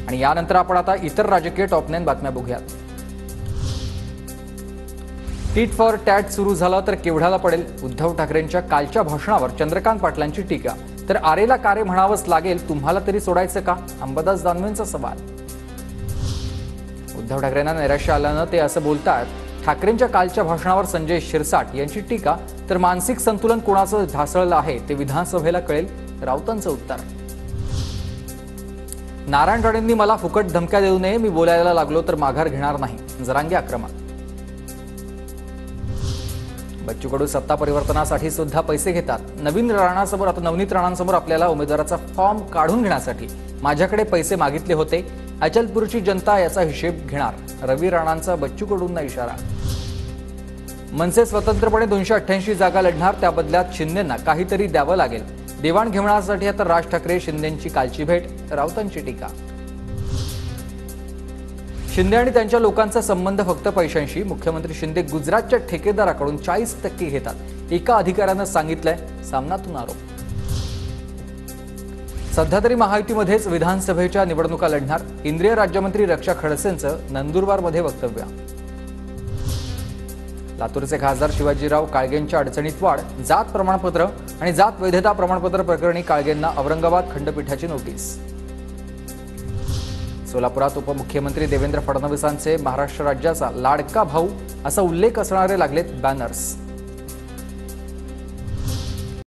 आणि यानंतर आपण आता इतर राजकीय टॉप 9 बातम्या बघूयात। टीट फॉर टॅट सुरू झालं तर केवढ्याला पडेल? उद्धव ठाकरेंच्या कालच्या भाषणावर चंद्रकांत पाटलांची टीका। तर आरेला कारे म्हणावंच लागेल, तुम्हाला तरी सोडायचं का? अंबादास दानवेंचा सवाल। उद्धव ठाकरेंना नैराश्य आल्यानं ते असं बोलतात। ठाकरेंच्या कालच्या भाषणावर संजय शिरसाट यांची टीका। तर मानसिक संतुलन कोणाचं ढासळलं आहे ते विधानसभेला कळेल, राऊतांचं उत्तर। नारायण राणेंनी मला फुकट धमक्या देऊ नये, मी बोलायला लागलो तर माघार घेणार नाही, जरांगे आक्रमक। बच्चू कडू सत्ता परिवर्तनासाठी सुद्धा पैसे घेतात। नवनीत राणांसमोर आपल्याला उमेदवाराचा फॉर्म काढून घेण्यासाठी माझ्याकडे पैसे मागितले होते। अचलपूरची जनता याचा हिशेब घेणार, रवी राणांचा बच्चू कडूंना इशारा। मनसे स्वतंत्रपणे 288 जागा लढणार, त्या बदल्यात शिंदेंना काहीतरी द्यावं लागेल। देवाणघेवाणासाठी आता राज ठाकरे शिंदेंची कालची भेट, राऊतांची टीका। शिंदे आणि त्यांच्या लोकांचा संबंध फक्त पैशांशी। मुख्यमंत्री शिंदे गुजरातच्या ठेकेदाराकडून 40% घेतात, एका अधिकाऱ्यानं सांगितलंय, सामनातून आरोप। सध्या तरी महायुतीमध्येच विधानसभेच्या निवडणुका लढणार, केंद्रीय राज्यमंत्री रक्षा खडसेंचं नंदुरबारमध्ये वक्तव्य। लातूरचे खासदार शिवाजीराव काळगेंच्या अडचणीत वाढ, जात प्रमाणपत्र आणि जात वैधता प्रमाणपत्र प्रकरणी काळगेंना औरंगाबाद खंडपीठाची नोटीस। सोलापुरात उपमुख्यमंत्री देवेंद्र फडणवीसांचे महाराष्ट्र राज्याचा लाडका भाऊ असा उल्लेख असणारे लागलेत बॅनर्स।